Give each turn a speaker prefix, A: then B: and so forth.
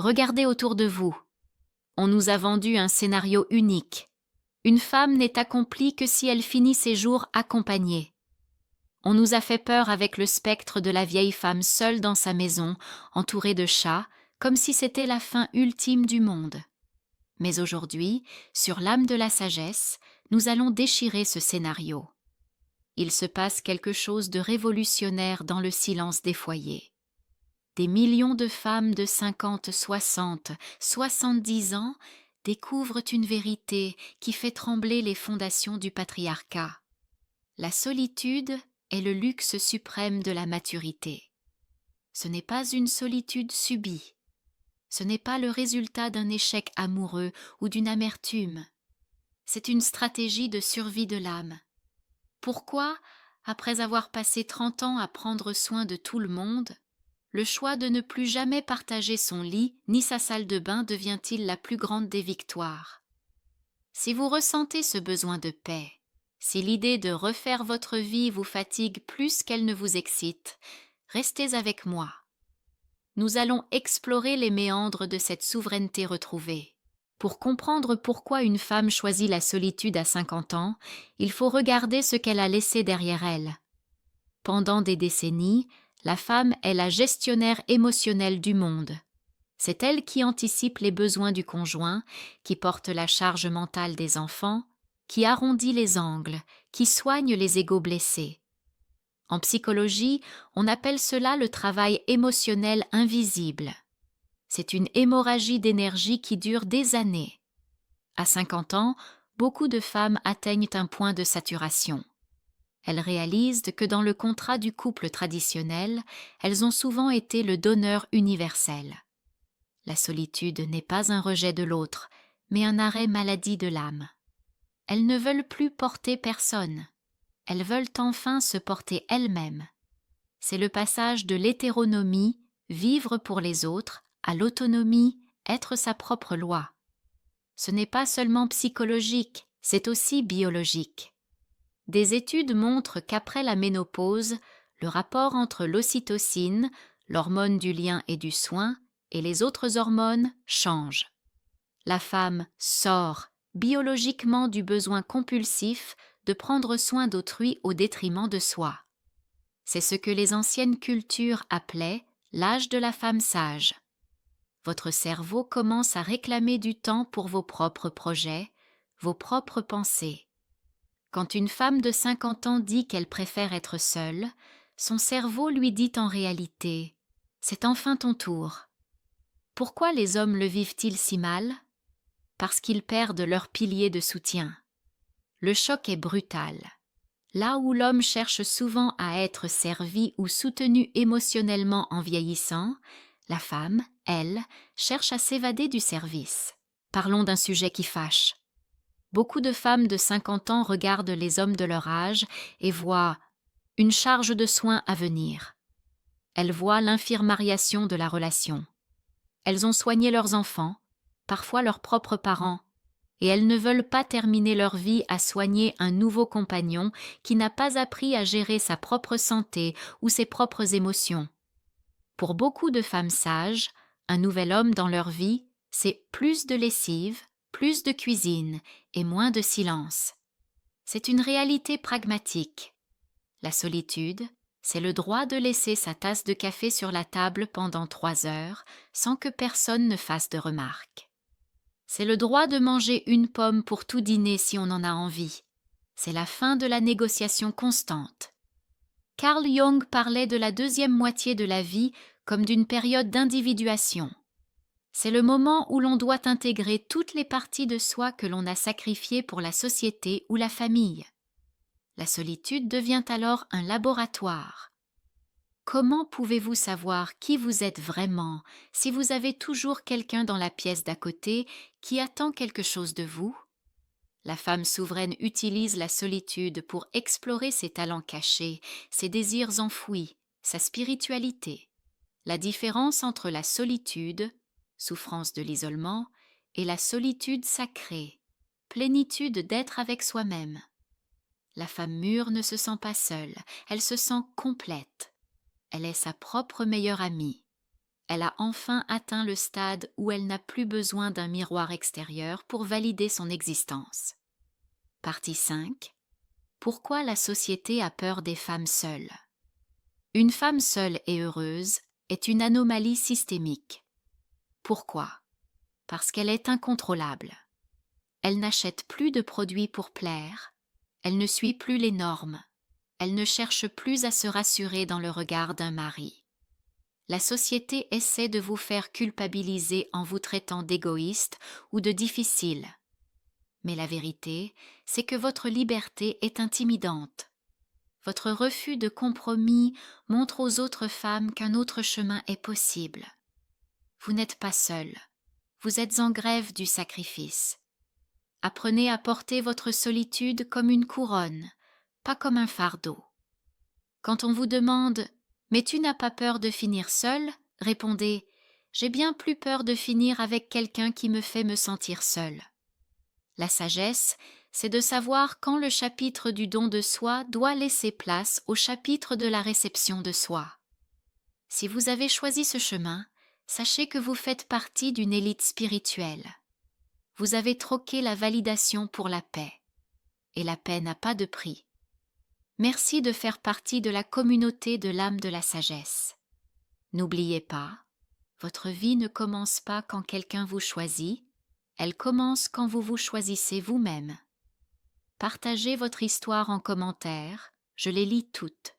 A: Regardez autour de vous. On nous a vendu un scénario unique. Une femme n'est accomplie que si elle finit ses jours accompagnée. On nous a fait peur avec le spectre de la vieille femme seule dans sa maison, entourée de chats, comme si c'était la fin ultime du monde. Mais aujourd'hui, sur l'âme de la sagesse, nous allons déchirer ce scénario. Il se passe quelque chose de révolutionnaire dans le silence des foyers. Des millions de femmes de 50, 60, 70 ans découvrent une vérité qui fait trembler les fondations du patriarcat. La solitude est le luxe suprême de la maturité. Ce n'est pas une solitude subie. Ce n'est pas le résultat d'un échec amoureux ou d'une amertume. C'est une stratégie de survie de l'âme. Pourquoi, après avoir passé 30 ans à prendre soin de tout le monde, le choix de ne plus jamais partager son lit ni sa salle de bain devient-il la plus grande des victoires? Si vous ressentez ce besoin de paix, si l'idée de refaire votre vie vous fatigue plus qu'elle ne vous excite, restez avec moi. Nous allons explorer les méandres de cette souveraineté retrouvée. Pour comprendre pourquoi une femme choisit la solitude à 50 ans, il faut regarder ce qu'elle a laissé derrière elle. Pendant des décennies, la femme est la gestionnaire émotionnelle du monde. C'est elle qui anticipe les besoins du conjoint, qui porte la charge mentale des enfants, qui arrondit les angles, qui soigne les égos blessés. En psychologie, on appelle cela le travail émotionnel invisible. C'est une hémorragie d'énergie qui dure des années. À 50 ans, beaucoup de femmes atteignent un point de saturation. Elles réalisent que dans le contrat du couple traditionnel, elles ont souvent été le donneur universel. La solitude n'est pas un rejet de l'autre, mais un arrêt maladie de l'âme. Elles ne veulent plus porter personne. Elles veulent enfin se porter elles-mêmes. C'est le passage de l'hétéronomie, vivre pour les autres, à l'autonomie, être sa propre loi. Ce n'est pas seulement psychologique, c'est aussi biologique. Des études montrent qu'après la ménopause, le rapport entre l'ocytocine, l'hormone du lien et du soin, et les autres hormones change. La femme sort biologiquement du besoin compulsif de prendre soin d'autrui au détriment de soi. C'est ce que les anciennes cultures appelaient l'âge de la femme sage. Votre cerveau commence à réclamer du temps pour vos propres projets, vos propres pensées. Quand une femme de 50 ans dit qu'elle préfère être seule, son cerveau lui dit en réalité « c'est enfin ton tour ». Pourquoi les hommes le vivent-ils si mal? Parce qu'ils perdent leur pilier de soutien. Le choc est brutal. Là où l'homme cherche souvent à être servi ou soutenu émotionnellement en vieillissant, la femme, elle, cherche à s'évader du service. Parlons d'un sujet qui fâche. Beaucoup de femmes de 50 ans regardent les hommes de leur âge et voient une charge de soins à venir. Elles voient l'infirmariation de la relation. Elles ont soigné leurs enfants, parfois leurs propres parents, et elles ne veulent pas terminer leur vie à soigner un nouveau compagnon qui n'a pas appris à gérer sa propre santé ou ses propres émotions. Pour beaucoup de femmes sages, un nouvel homme dans leur vie, c'est plus de lessive, plus de cuisine et moins de silence. C'est une réalité pragmatique. La solitude, c'est le droit de laisser sa tasse de café sur la table pendant 3 heures sans que personne ne fasse de remarques. C'est le droit de manger une pomme pour tout dîner si on en a envie. C'est la fin de la négociation constante. Carl Jung parlait de la deuxième moitié de la vie comme d'une période d'individuation. C'est le moment où l'on doit intégrer toutes les parties de soi que l'on a sacrifiées pour la société ou la famille. La solitude devient alors un laboratoire. Comment pouvez-vous savoir qui vous êtes vraiment si vous avez toujours quelqu'un dans la pièce d'à côté qui attend quelque chose de vous? La femme souveraine utilise la solitude pour explorer ses talents cachés, ses désirs enfouis, sa spiritualité. La différence entre la solitude, souffrance de l'isolement, et la solitude sacrée, plénitude d'être avec soi-même. La femme mûre ne se sent pas seule, elle se sent complète. Elle est sa propre meilleure amie. Elle a enfin atteint le stade où elle n'a plus besoin d'un miroir extérieur pour valider son existence. Partie 5. Pourquoi la société a peur des femmes seules? Une femme seule et heureuse est une anomalie systémique. Pourquoi? Parce qu'elle est incontrôlable. Elle n'achète plus de produits pour plaire, elle ne suit plus les normes, elle ne cherche plus à se rassurer dans le regard d'un mari. La société essaie de vous faire culpabiliser en vous traitant d'égoïste ou de difficile. Mais la vérité, c'est que votre liberté est intimidante. Votre refus de compromis montre aux autres femmes qu'un autre chemin est possible. Vous n'êtes pas seul, vous êtes en grève du sacrifice. Apprenez à porter votre solitude comme une couronne, pas comme un fardeau. Quand on vous demande « Mais tu n'as pas peur de finir seule ?» répondez « J'ai bien plus peur de finir avec quelqu'un qui me fait me sentir seule. » La sagesse, c'est de savoir quand le chapitre du don de soi doit laisser place au chapitre de la réception de soi. Si vous avez choisi ce chemin, sachez que vous faites partie d'une élite spirituelle. Vous avez troqué la validation pour la paix. Et la paix n'a pas de prix. Merci de faire partie de la communauté de l'âme de la sagesse. N'oubliez pas, votre vie ne commence pas quand quelqu'un vous choisit, elle commence quand vous vous choisissez vous-même. Partagez votre histoire en commentaire, je les lis toutes.